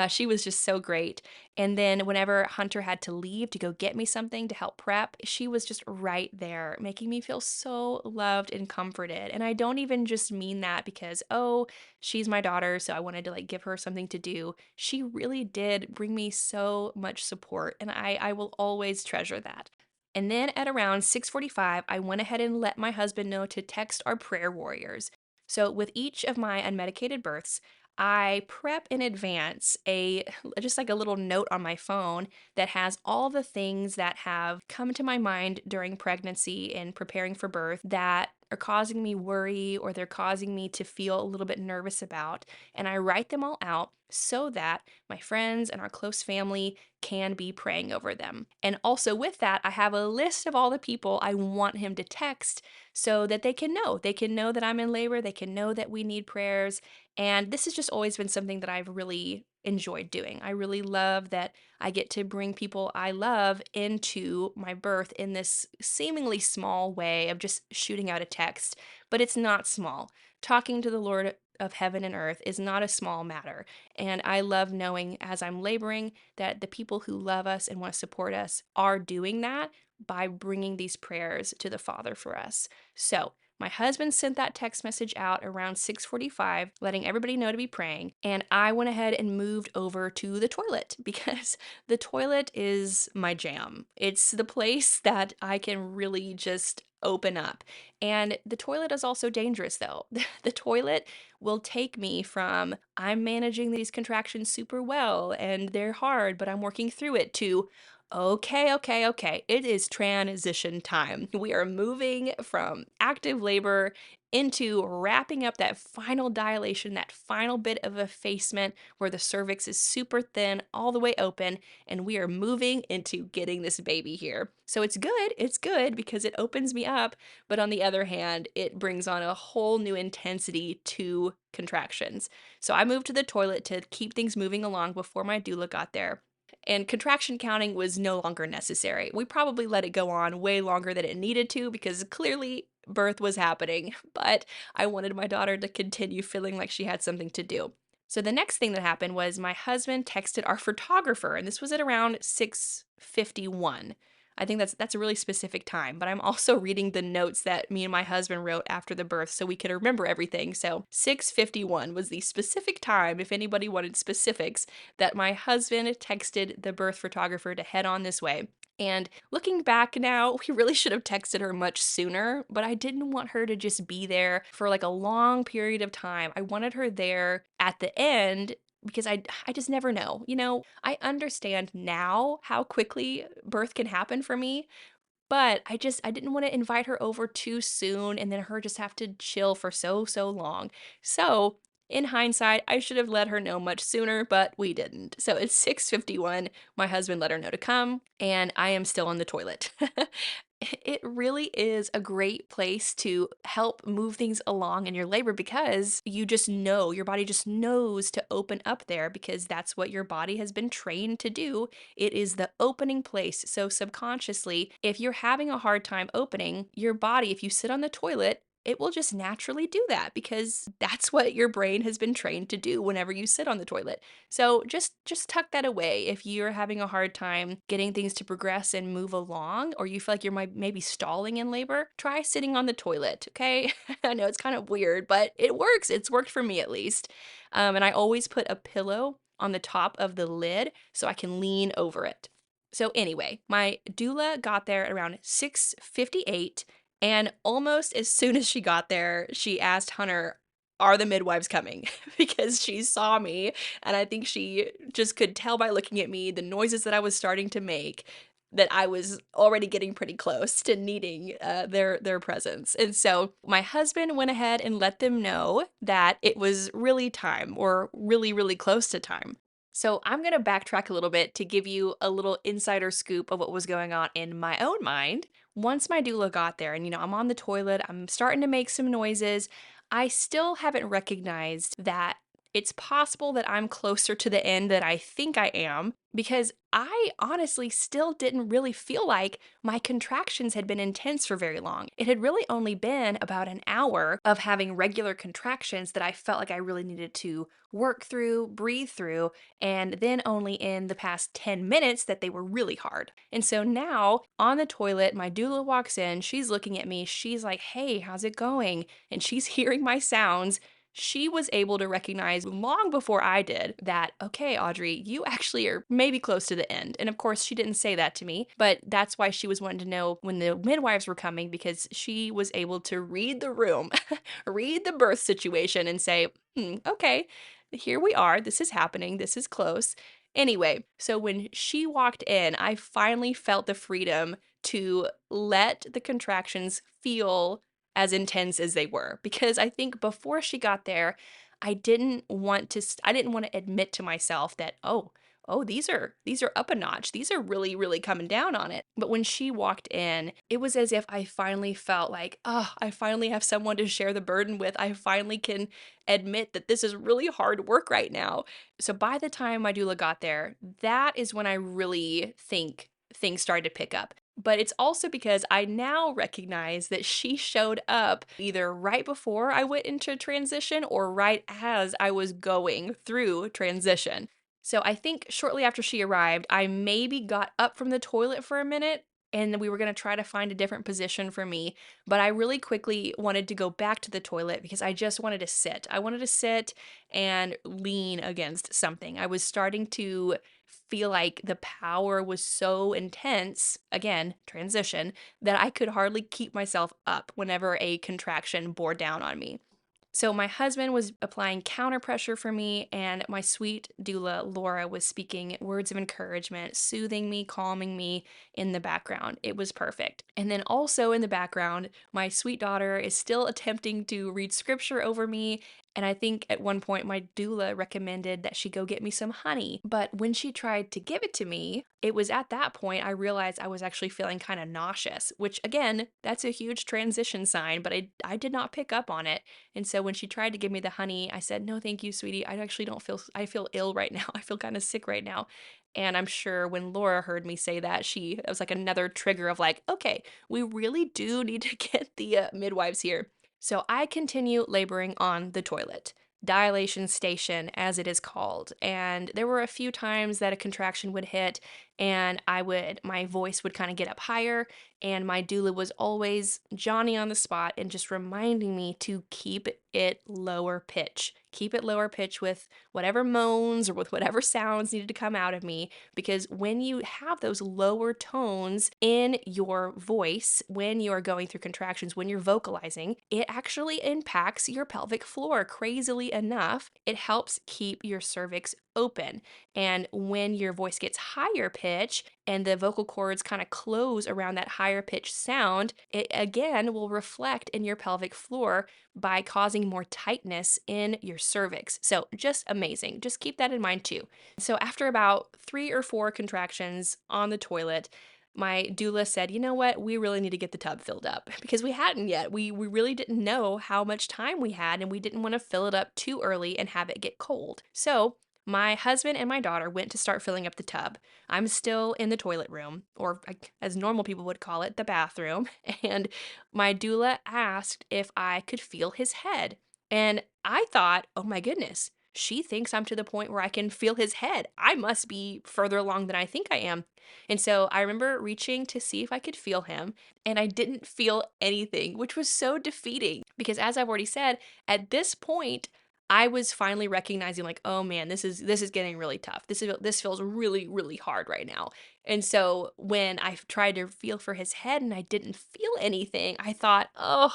She was just so great. And then whenever Hunter had to leave to go get me something to help prep, she was just right there, making me feel so loved and comforted. And I don't even just mean that because, oh, she's my daughter, so I wanted to like give her something to do. She really did bring me so much support, and I will always treasure that. And then at around 6:45, I went ahead and let my husband know to text our prayer warriors. So with each of my unmedicated births, I prep in advance a just like a little note on my phone that has all the things that have come to my mind during pregnancy and preparing for birth that are causing me worry or they're causing me to feel a little bit nervous about. And I write them all out so that my friends and our close family can be praying over them. And also with that, I have a list of all the people I want him to text so that they can know. They can know that I'm in labor, they can know that we need prayers. And this has just always been something that I've really enjoyed doing. I really love that I get to bring people I love into my birth in this seemingly small way of just shooting out a text, but it's not small. Talking to the Lord of heaven and earth is not a small matter. And I love knowing as I'm laboring that the people who love us and want to support us are doing that by bringing these prayers to the Father for us. So, my husband sent that text message out around 6:45, letting everybody know to be praying, and I went ahead and moved over to the toilet because the toilet is my jam. It's the place that I can really just open up. And the toilet is also dangerous though. The toilet will take me from I'm managing these contractions super well and they're hard, but I'm working through it to okay. It is transition time. We are moving from active labor into wrapping up that final dilation, that final bit of effacement where the cervix is super thin, all the way open, and we are moving into getting this baby here. So it's good. It's good because it opens me up, but on the other hand, it brings on a whole new intensity to contractions. So I moved to the toilet to keep things moving along before my doula got there. And contraction counting was no longer necessary. We probably let it go on way longer than it needed to because clearly birth was happening, but I wanted my daughter to continue feeling like she had something to do. So the next thing that happened was my husband texted our photographer, and this was at around 6:51. I think that's a really specific time, but I'm also reading the notes that me and my husband wrote after the birth so we could remember everything. So 6:51 was the specific time, if anybody wanted specifics, that my husband texted the birth photographer to head on this way. And looking back now, we really should have texted her much sooner, but I didn't want her to just be there for like a long period of time. I wanted her there at the end because I just never know. You know, I understand now how quickly birth can happen for me, but I didn't want to invite her over too soon and then her just have to chill for so long. So, in hindsight, I should have let her know much sooner, but we didn't. So it's 6:51. My husband let her know to come, and I am still on the toilet. It really is a great place to help move things along in your labor because you just know, your body just knows to open up there because that's what your body has been trained to do. It is the opening place. So, subconsciously, if you're having a hard time opening, your body, if you sit on the toilet, it will just naturally do that because that's what your brain has been trained to do whenever you sit on the toilet. So just tuck that away if you're having a hard time getting things to progress and move along, or you feel like you're maybe stalling in labor. Try sitting on the toilet, okay? I know it's kind of weird, but it works. It's worked for me at least. And I always put a pillow on the top of the lid so I can lean over it. So anyway, my doula got there at around 6:58, and almost as soon as she got there, she asked Hunter, "Are the midwives coming?" because she saw me, and I think she just could tell by looking at me, the noises that I was starting to make, that I was already getting pretty close to needing their presence. And so my husband went ahead and let them know that it was really time, or really, really close to time. So I'm going to backtrack a little bit to give you a little insider scoop of what was going on in my own mind. Once my doula got there, and I'm on the toilet, I'm starting to make some noises, I still haven't recognized that it's possible that I'm closer to the end than I think I am, because I honestly still didn't really feel like my contractions had been intense for very long. It had really only been about an hour of having regular contractions that I felt like I really needed to work through, breathe through, and then only in the past 10 minutes that they were really hard. And so now on the toilet, my doula walks in, she's looking at me, she's like, "Hey, how's it going?" And she's hearing my sounds. She was able to recognize long before I did that, okay, Audrey, you actually are maybe close to the end. And of course, she didn't say that to me, but that's why she was wanting to know when the midwives were coming, because she was able to read the room, read the birth situation, and say, okay, here we are. This is happening. This is close. Anyway, so when she walked in, I finally felt the freedom to let the contractions feel as intense as they were, because I think before she got there, I didn't want to admit to myself that, oh, these are up a notch. These are really, really coming down on it. But when she walked in, it was as if I finally felt like, oh, I finally have someone to share the burden with. I finally can admit that this is really hard work right now. So by the time my doula got there, that is when I really think things started to pick up. But it's also because I now recognize that she showed up either right before I went into transition or right as I was going through transition. So I think shortly after she arrived, I maybe got up from the toilet for a minute, and we were going to try to find a different position for me. But I really quickly wanted to go back to the toilet because I just wanted to sit. I wanted to sit and lean against something. I was starting to feel like the power was so intense, again, transition, that I could hardly keep myself up whenever a contraction bore down on me. So my husband was applying counter pressure for me, and my sweet doula, Laura, was speaking words of encouragement, soothing me, calming me in the background. It was perfect. And then also in the background, my sweet daughter is still attempting to read scripture over me. And I think at one point my doula recommended that she go get me some honey. But when she tried to give it to me, it was at that point I realized I was actually feeling kind of nauseous, which again, that's a huge transition sign, but I did not pick up on it. And so when she tried to give me the honey, I said, "No, thank you, sweetie. I actually don't feel, I feel ill right now. I feel kind of sick right now." And I'm sure when Laura heard me say that, it was like another trigger of like, okay, we really do need to get the midwives here. So I continue laboring on the toilet, dilation station as it is called. And there were a few times that a contraction would hit and my voice would kind of get up higher, and my doula was always Johnny on the spot and just reminding me to keep it lower pitch. Keep it lower pitch with whatever moans or with whatever sounds needed to come out of me, because when you have those lower tones in your voice, when you are going through contractions, when you're vocalizing, it actually impacts your pelvic floor. Crazily enough, it helps keep your cervix open. And when your voice gets higher pitch and the vocal cords kind of close around that higher pitch sound, it again will reflect in your pelvic floor by causing more tightness in your cervix. So just amazing. Just keep that in mind too. So after about 3 or 4 contractions on the toilet, my doula said, you know what, we really need to get the tub filled up because we hadn't yet. We really didn't know how much time we had and we didn't want to fill it up too early and have it get cold. So my husband and my daughter went to start filling up the tub. I'm still in the toilet room, or as normal people would call it, the bathroom. And my doula asked if I could feel his head. And I thought, oh my goodness, she thinks I'm to the point where I can feel his head. I must be further along than I think I am. And so I remember reaching to see if I could feel him, and I didn't feel anything, which was so defeating because as I've already said, at this point, I was finally recognizing like, oh man, this is getting really tough. This feels really, really hard right now. And so when I tried to feel for his head and I didn't feel anything, I thought, oh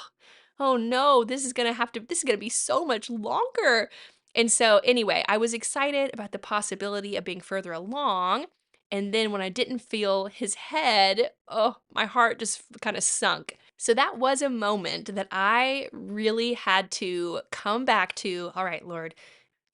no, this is gonna be so much longer. And so anyway, I was excited about the possibility of being further along. And then when I didn't feel his head, oh, my heart just kind of sunk. So that was a moment that I really had to come back to, all right, Lord,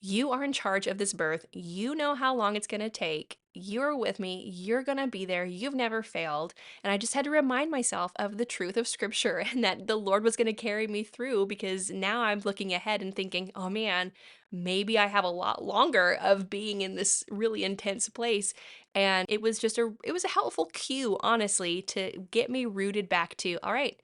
you are in charge of this birth. You know how long it's going to take. You're with me. You're going to be there. You've never failed. And I just had to remind myself of the truth of scripture and that the Lord was going to carry me through because now I'm looking ahead and thinking, oh man, maybe I have a lot longer of being in this really intense place. And it was a helpful cue, honestly, to get me rooted back to, all right,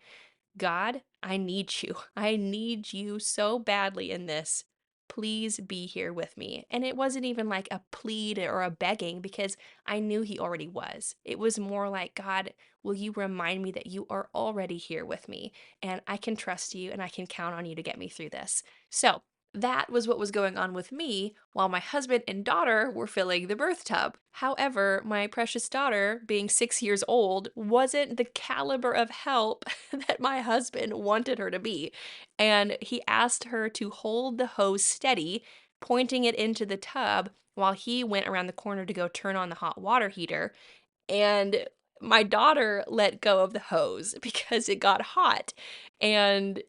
God, I need you. I need you so badly in this. Please be here with me. And it wasn't even like a plead or a begging because I knew he already was. It was more like, God, will you remind me that you are already here with me and I can trust you and I can count on you to get me through this. So, that was what was going on with me while my husband and daughter were filling the birth tub. However, my precious daughter, being 6 years old, wasn't the caliber of help that my husband wanted her to be. And he asked her to hold the hose steady, pointing it into the tub while he went around the corner to go turn on the hot water heater. And my daughter let go of the hose because it got hot and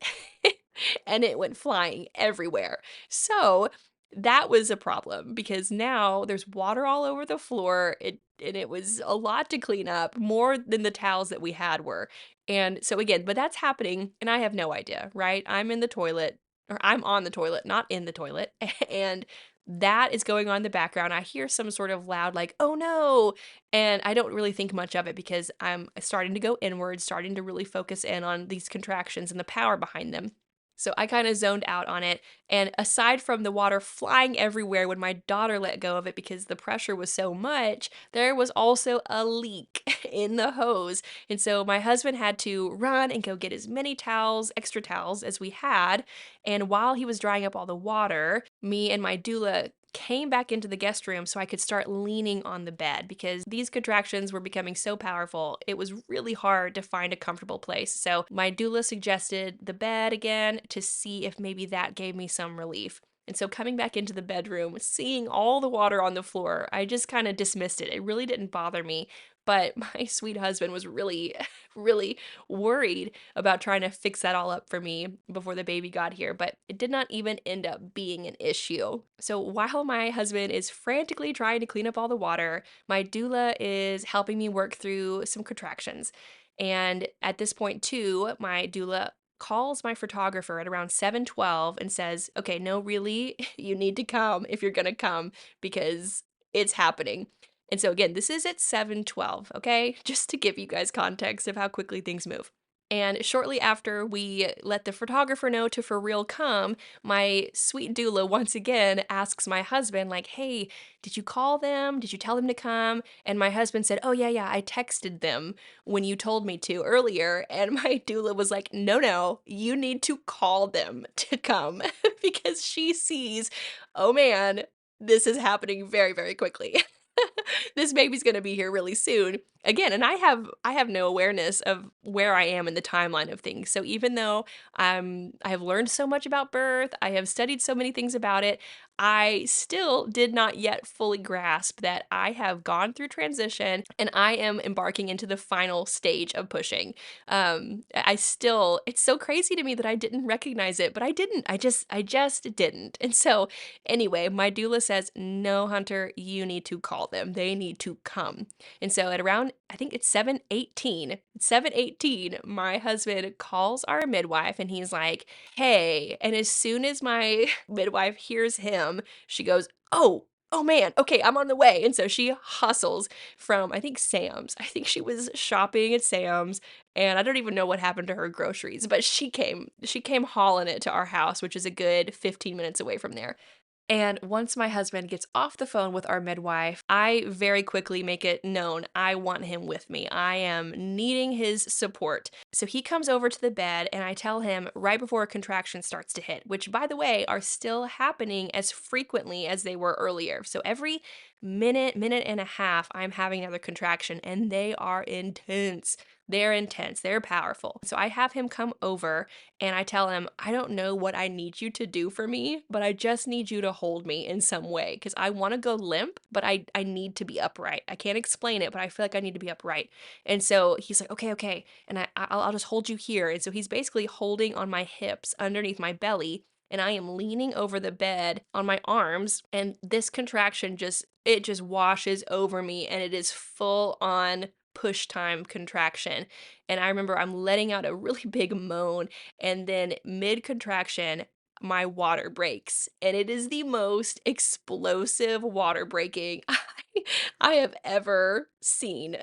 and it went flying everywhere. So that was a problem because now there's water all over the floor. It was a lot to clean up, more than the towels that we had were. And so again, but that's happening and I have no idea, right? I'm in the toilet or I'm on the toilet, not in the toilet. And that is going on in the background. I hear some sort of loud, like, oh no. And I don't really think much of it because I'm starting to go inward, starting to really focus in on these contractions and the power behind them. So I kind of zoned out on it. And aside from the water flying everywhere when my daughter let go of it because the pressure was so much, there was also a leak in the hose. And so my husband had to run and go get as many towels, extra towels as we had. And while he was drying up all the water, me and my doula came back into the guest room so I could start leaning on the bed because these contractions were becoming so powerful. It was really hard to find a comfortable place. So my doula suggested the bed again to see if maybe that gave me some relief. And so coming back into the bedroom, seeing all the water on the floor, I just kind of dismissed it. It really didn't bother me. But my sweet husband was really, really worried about trying to fix that all up for me before the baby got here, but it did not even end up being an issue. So while my husband is frantically trying to clean up all the water, my doula is helping me work through some contractions. And at this point, too, my doula calls my photographer at around 7:12 and says, okay, no, really, you need to come if you're gonna come because it's happening. And so again, this is at 7:12, okay? Just to give you guys context of how quickly things move. And shortly after we let the photographer know to for real come, my sweet doula once again asks my husband, like, hey, did you call them? Did you tell them to come? And my husband said, oh, yeah, I texted them when you told me to earlier. And my doula was like, no, you need to call them to come because she sees, oh man, this is happening very, very quickly. This baby's gonna be here really soon. Again, and I have no awareness of where I am in the timeline of things. So even though I have learned so much about birth, I have studied so many things about it, I still did not yet fully grasp that I have gone through transition and I am embarking into the final stage of pushing. I still, it's so crazy to me that I didn't recognize it, but I didn't. I just didn't. And so, anyway, my doula says, no, Hunter, you need to call them. They need to come. And so at around, I think it's 7:18, 7:18, my husband calls our midwife and he's like, hey. And as soon as my midwife hears him, she goes, oh man, okay, I'm on the way. And so she hustles from, I think, Sam's. I think she was shopping at Sam's, and I don't even know what happened to her groceries, but she came hauling it to our house, which is a good 15 minutes away from there. And once my husband gets off the phone with our midwife, I very quickly make it known I want him with me. I am needing his support. So he comes over to the bed, and I tell him right before a contraction starts to hit, which, by the way, are still happening as frequently as they were earlier. So every minute, minute and a half, I'm having another contraction, and they are intense. They're intense. They're powerful. So I have him come over and I tell him, I don't know what I need you to do for me, but I just need you to hold me in some way because I want to go limp, but I need to be upright. I can't explain it, but I feel like I need to be upright. And so he's like, okay, okay. And I'll just hold you here. And so he's basically holding on my hips underneath my belly. And I am leaning over the bed on my arms. And this contraction it just washes over me. And it is full on push time contraction. And I remember I'm letting out a really big moan, and then mid contraction, my water breaks, and it is the most explosive water breaking I have ever seen.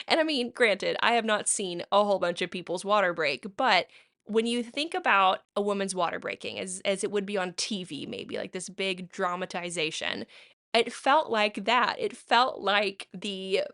And I mean, granted, I have not seen a whole bunch of people's water break, but when you think about a woman's water breaking as it would be on TV, maybe like this big dramatization, it felt like that. It felt like the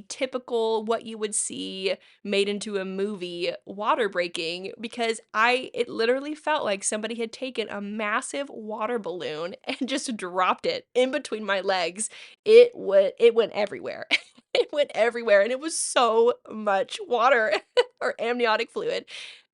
typical what you would see made into a movie water breaking because it literally felt like somebody had taken a massive water balloon and just dropped it in between my legs. It went everywhere. It went everywhere, and it was so much water or amniotic fluid.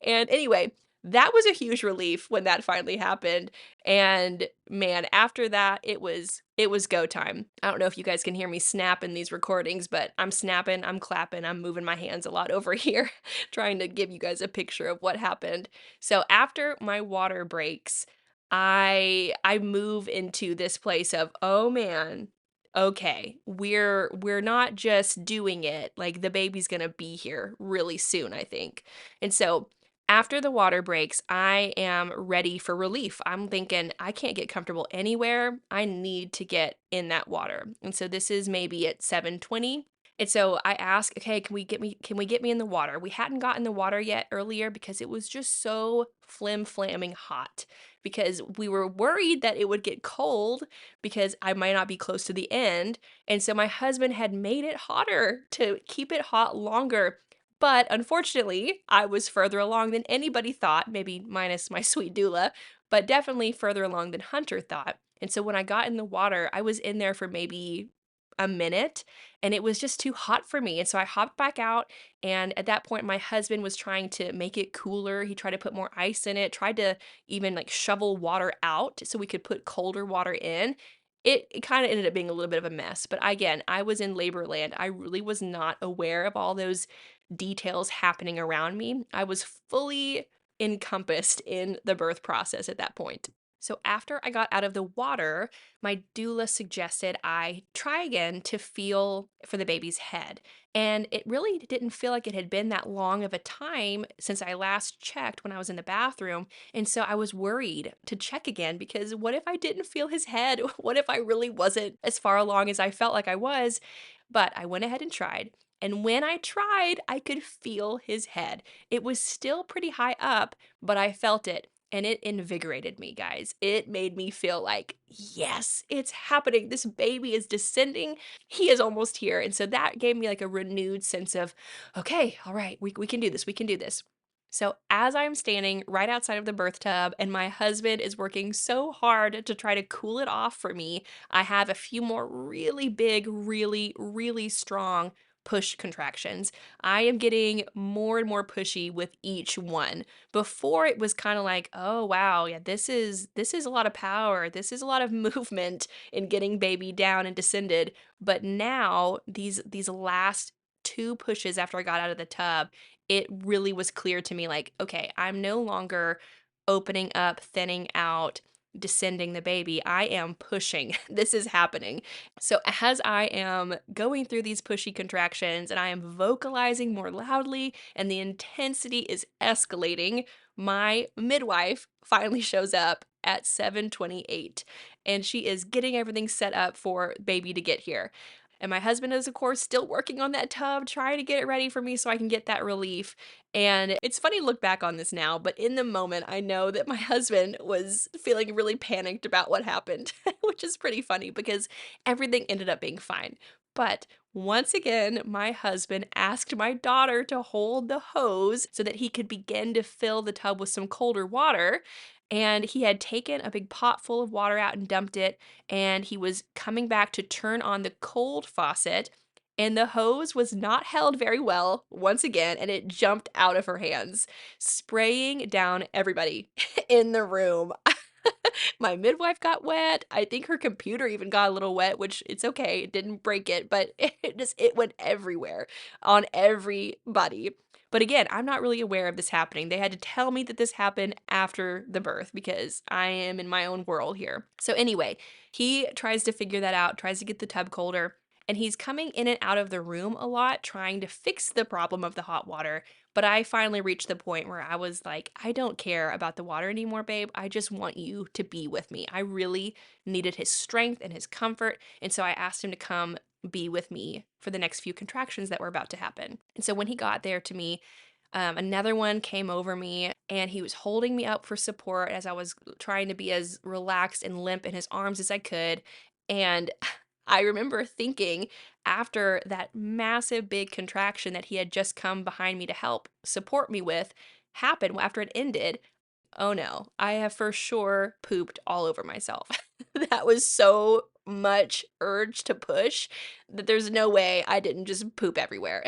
And anyway, that was a huge relief when that finally happened. And man, after that, it was go time. I don't know if you guys can hear me snap in these recordings, but I'm snapping, I'm clapping, I'm moving my hands a lot over here, trying to give you guys a picture of what happened. So after my water breaks, I move into this place of, oh man, okay, we're not just doing it, like the baby's gonna be here really soon, I think. And so after the water breaks, I am ready for relief. I'm thinking, I can't get comfortable anywhere. I need to get in that water. And so this is maybe at 7:20. And so I ask, okay, can we get me in the water? We hadn't gotten the water yet earlier because it was just so flim-flamming hot. Because we were worried that it would get cold because I might not be close to the end. And so my husband had made it hotter to keep it hot longer. But unfortunately, I was further along than anybody thought, maybe minus my sweet doula, but definitely further along than Hunter thought. And so when I got in the water, I was in there for maybe a minute and it was just too hot for me. And so I hopped back out. And at that point, my husband was trying to make it cooler. He tried to put more ice in it, tried to even like shovel water out so we could put colder water in. It kind of ended up being a little bit of a mess. But again, I was in labor land. I really was not aware of all those details happening around me. I was fully encompassed in the birth process at that point. So after I got out of the water, my doula suggested I try again to feel for the baby's head. And it really didn't feel like it had been that long of a time since I last checked when I was in the bathroom. And so I was worried to check again because what if I didn't feel his head? What if I really wasn't as far along as I felt like I was? But I went ahead and tried. And when I tried, I could feel his head. It was still pretty high up, but I felt it. And it invigorated me, guys. It made me feel like, yes, it's happening. This baby is descending. He is almost here. And so that gave me like a renewed sense of, okay, all right, we can do this. We can do this. So as I'm standing right outside of the birth tub and my husband is working so hard to try to cool it off for me, I have a few more really big, really, really strong push contractions. I am getting more and more pushy with each one. Before it was kind of like, oh wow, yeah, this is a lot of power. This is a lot of movement in getting baby down and descended. But now these last two pushes after I got out of the tub, it really was clear to me like, okay, I'm no longer opening up, thinning out, descending the baby. I am pushing. This is happening. So as I am going through these pushy contractions and I am vocalizing more loudly and the intensity is escalating, my midwife finally shows up at 7:28 and she is getting everything set up for baby to get here. And my husband is, of course, still working on that tub, trying to get it ready for me so I can get that relief. And it's funny to look back on this now, but in the moment, I know that my husband was feeling really panicked about what happened, which is pretty funny because everything ended up being fine. But once again, my husband asked my daughter to hold the hose so that he could begin to fill the tub with some colder water. And he had taken a big pot full of water out and dumped it, and he was coming back to turn on the cold faucet, and the hose was not held very well once again, and it jumped out of her hands, spraying down everybody in the room. My midwife got wet. I think her computer even got a little wet, which it's okay. It didn't break it, but it went everywhere on everybody. But again, I'm not really aware of this happening. They had to tell me that this happened after the birth because I am in my own world here. So anyway, he tries to figure that out, tries to get the tub colder, and he's coming in and out of the room a lot trying to fix the problem of the hot water. But I finally reached the point where I was like, I don't care about the water anymore, babe. I just want you to be with me. I really needed his strength and his comfort. And so I asked him to come be with me for the next few contractions that were about to happen. And so when he got there to me, another one came over me and he was holding me up for support as I was trying to be as relaxed and limp in his arms as I could. And I remember thinking after that massive big contraction that he had just come behind me to help support me with happened after it ended. Oh no, I have for sure pooped all over myself. That was so much urge to push that there's no way I didn't just poop everywhere.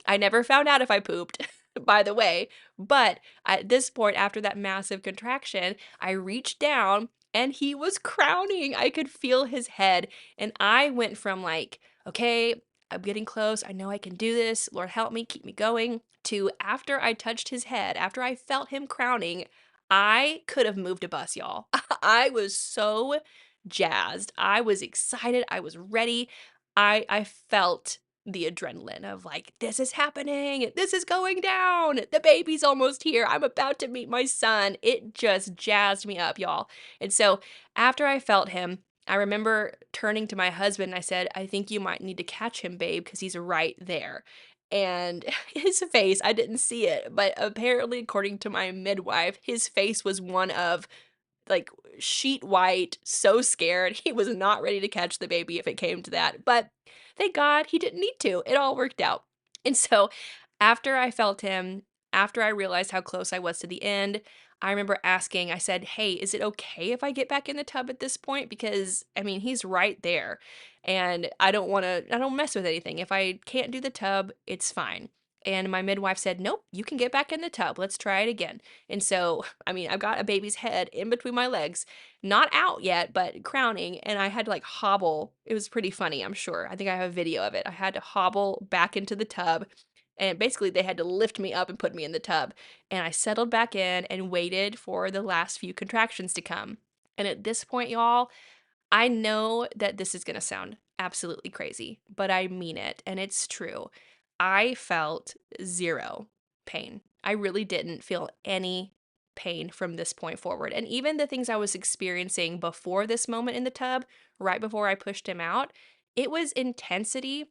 I never found out if I pooped, by the way, but at this point, after that massive contraction, I reached down and he was crowning. I could feel his head. And I went from like, okay, I'm getting close. I know I can do this. Lord, help me, keep me going. To after I touched his head, after I felt him crowning, I could have moved a bus, y'all. I was so jazzed. I was excited. I was ready. I felt the adrenaline of like, this is happening. This is going down. The baby's almost here. I'm about to meet my son. It just jazzed me up, y'all. And so after I felt him, I remember turning to my husband and I said, I think you might need to catch him, babe, because he's right there. And his face, I didn't see it, but apparently, according to my midwife, his face was one of like sheet white, so scared. He was not ready to catch the baby if it came to that. But thank God he didn't need to. It all worked out. And so after I felt him, after I realized how close I was to the end, I remember asking, I said, hey, is it okay if I get back in the tub at this point? Because I mean, he's right there and I don't mess with anything. If I can't do the tub, it's fine. And my midwife said, nope, you can get back in the tub. Let's try it again. And so, I mean, I've got a baby's head in between my legs, not out yet, but crowning. And I had to like hobble. It was pretty funny, I'm sure. I think I have a video of it. I had to hobble back into the tub. And basically, they had to lift me up and put me in the tub. And I settled back in and waited for the last few contractions to come. And at this point, y'all, I know that this is going to sound absolutely crazy, but I mean it, and it's true. I felt zero pain. I really didn't feel any pain from this point forward. And even the things I was experiencing before this moment in the tub, right before I pushed him out, it was intensity.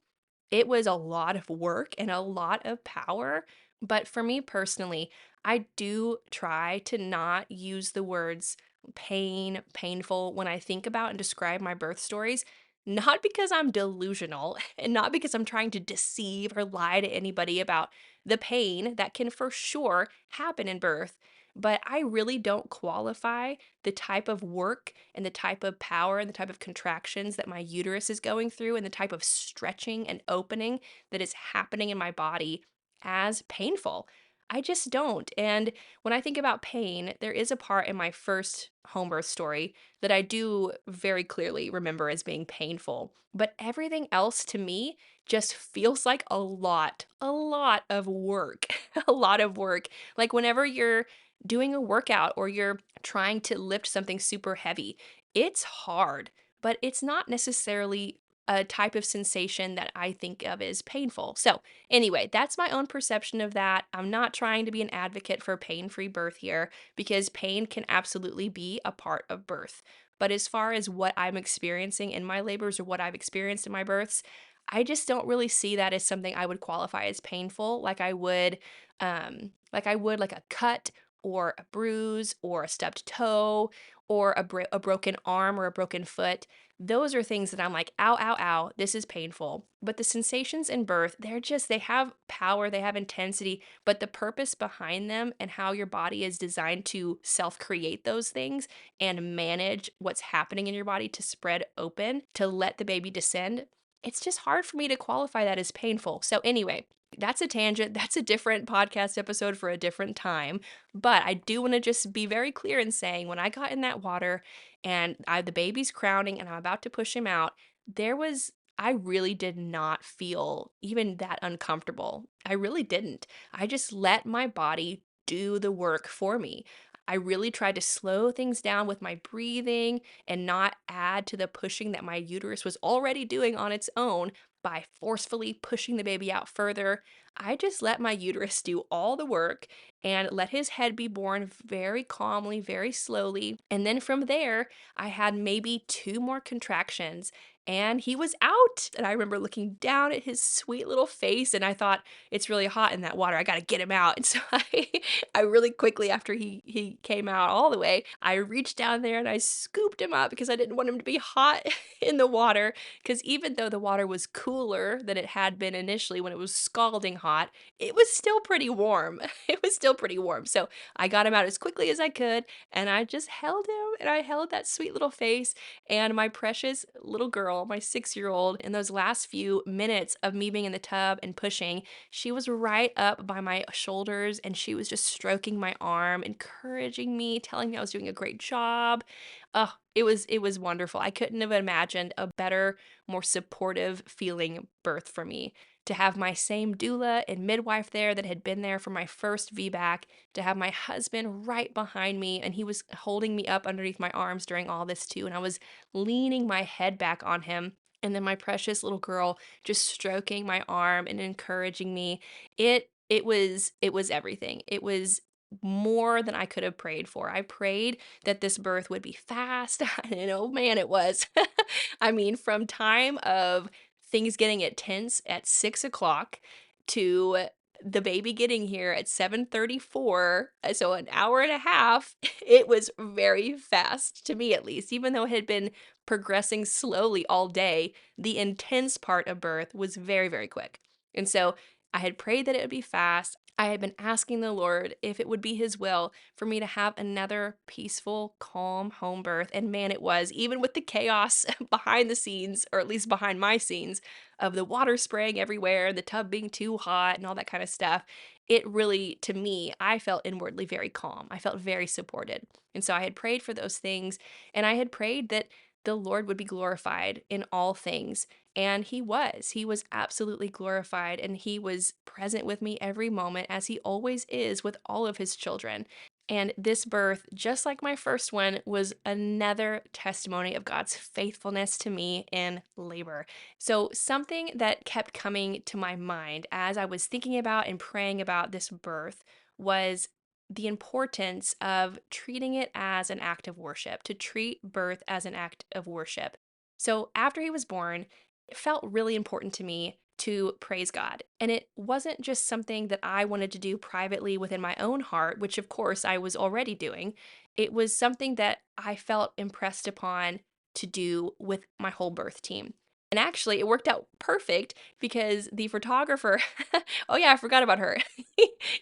It was a lot of work and a lot of power. But for me personally, I do try to not use the words pain, painful when I think about and describe my birth stories, not because I'm delusional and not because I'm trying to deceive or lie to anybody about the pain that can for sure happen in birth, but I really don't qualify the type of work and the type of power and the type of contractions that my uterus is going through and the type of stretching and opening that is happening in my body as painful. I just don't. And when I think about pain, there is a part in my first home birth story that I do very clearly remember as being painful. But everything else to me just feels like a lot of work, a lot of work. Like whenever you're doing a workout or you're trying to lift something super heavy, it's hard, but it's not necessarily a type of sensation that I think of as painful. So, anyway, that's my own perception of that. I'm not trying to be an advocate for pain free birth here because pain can absolutely be a part of birth. But as far as what I'm experiencing in my labors or what I've experienced in my births, I just don't really see that as something I would qualify as painful like I would like a cut or a bruise or a stubbed toe or a broken arm or a broken foot. Those are things that I'm like, ow, ow, ow, this is painful. But the sensations in birth, they have power, they have intensity, but the purpose behind them and how your body is designed to self create those things and manage what's happening in your body to spread open, to let the baby descend, it's just hard for me to qualify that as painful. So, anyway, that's a tangent. That's a different podcast episode for a different time. But I do want to just be very clear in saying when I got in that water and the baby's crowning and I'm about to push him out, I really did not feel even that uncomfortable. I really didn't. I just let my body do the work for me. I really tried to slow things down with my breathing and not add to the pushing that my uterus was already doing on its own by forcefully pushing the baby out further. I just let my uterus do all the work and let his head be born very calmly, very slowly. And then from there, I had maybe two more contractions and he was out. And I remember looking down at his sweet little face and I thought, it's really hot in that water. I got to get him out. And so I really quickly, after he came out all the way, I reached down there and I scooped him up because I didn't want him to be hot in the water. Because even though the water was cooler than it had been initially when it was scalding hot, it was still pretty warm. It was still pretty warm. So I got him out as quickly as I could and I just held him and I held that sweet little face and my precious little girl, my 6-year old, in those last few minutes of me being in the tub and pushing, she was right up by my shoulders and she was just stroking my arm, encouraging me, telling me I was doing a great job. Oh, it was wonderful. I couldn't have imagined a better, more supportive feeling birth for me. To have my same doula and midwife there that had been there for my first VBAC, to have my husband right behind me, and he was holding me up underneath my arms during all this too, and I was leaning my head back on him. And then my precious little girl just stroking my arm and encouraging me. It was everything. It was more than I could have prayed for. I prayed that this birth would be fast, and oh man, it was. I mean, from time of things getting intense at 6 o'clock to the baby getting here at 7:34, so an hour and a half, it was very fast to me at least, even though it had been progressing slowly all day, the intense part of birth was very, very quick. And so I had prayed that it would be fast. I had been asking the Lord if it would be His will for me to have another peaceful, calm home birth. And man, it was, even with the chaos behind the scenes, or at least behind my scenes, of the water spraying everywhere, the tub being too hot, and all that kind of stuff. It really, to me, I felt inwardly very calm. I felt very supported. And so I had prayed for those things, and I had prayed that the Lord would be glorified in all things. And He was. He was absolutely glorified, and He was present with me every moment, as He always is with all of His children. And this birth, just like my first one, was another testimony of God's faithfulness to me in labor. So, something that kept coming to my mind as I was thinking about and praying about this birth was the importance of treating it as an act of worship, to treat birth as an act of worship. So, after he was born, it felt really important to me to praise God. And it wasn't just something that I wanted to do privately within my own heart, which of course I was already doing. It was something that I felt impressed upon to do with my whole birth team. And actually, it worked out perfect because the photographer, oh yeah, I forgot about her.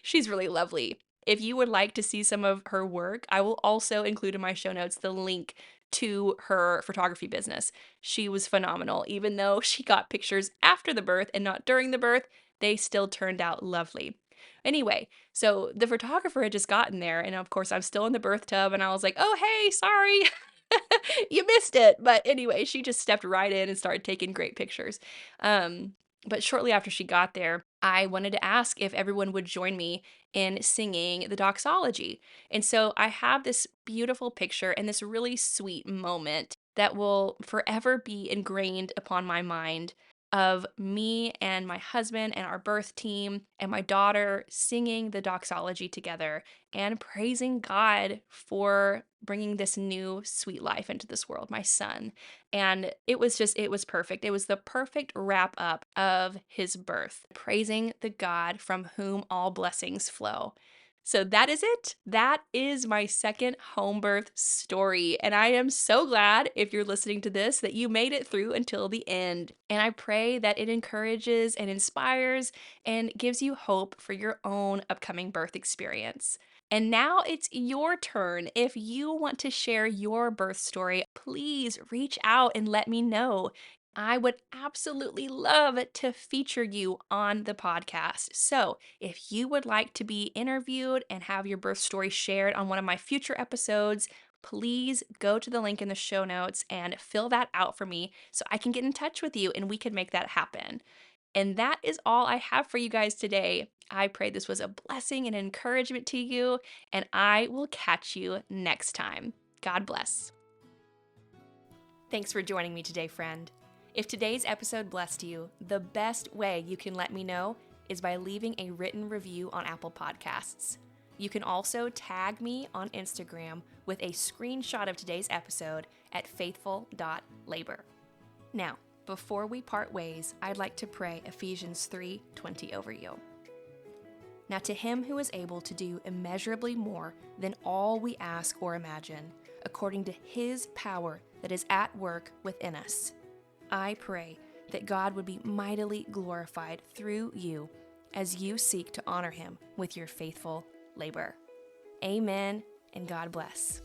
She's really lovely. If you would like to see some of her work, I will also include in my show notes the link to her photography business. She was phenomenal. Even though she got pictures after the birth and not during the birth, they still turned out lovely. Anyway, so the photographer had just gotten there, and of course, I'm still in the birth tub, and I was like, oh, hey, sorry. You missed it. But anyway, she just stepped right in and started taking great pictures. But shortly after she got there, I wanted to ask if everyone would join me in singing the doxology. And so I have this beautiful picture and this really sweet moment that will forever be ingrained upon my mind of me and my husband and our birth team and my daughter singing the doxology together and praising God for bringing this new sweet life into this world, my son. And it was perfect. It was the perfect wrap up of his birth, praising the God from whom all blessings flow. So that is it. That is my second home birth story. And I am so glad, if you're listening to this, that you made it through until the end. And I pray that it encourages and inspires and gives you hope for your own upcoming birth experience. And now it's your turn. If you want to share your birth story, please reach out and let me know. I would absolutely love to feature you on the podcast. So, if you would like to be interviewed and have your birth story shared on one of my future episodes, please go to the link in the show notes and fill that out for me so I can get in touch with you and we can make that happen. And that is all I have for you guys today. I pray this was a blessing and encouragement to you, and I will catch you next time. God bless. Thanks for joining me today, friend. If today's episode blessed you, the best way you can let me know is by leaving a written review on Apple Podcasts. You can also tag me on Instagram with a screenshot of today's episode at faithful.labor. Now, before we part ways, I'd like to pray Ephesians 3:20 over you. Now to him who is able to do immeasurably more than all we ask or imagine, according to his power that is at work within us, I pray that God would be mightily glorified through you as you seek to honor him with your faithful labor. Amen, and God bless.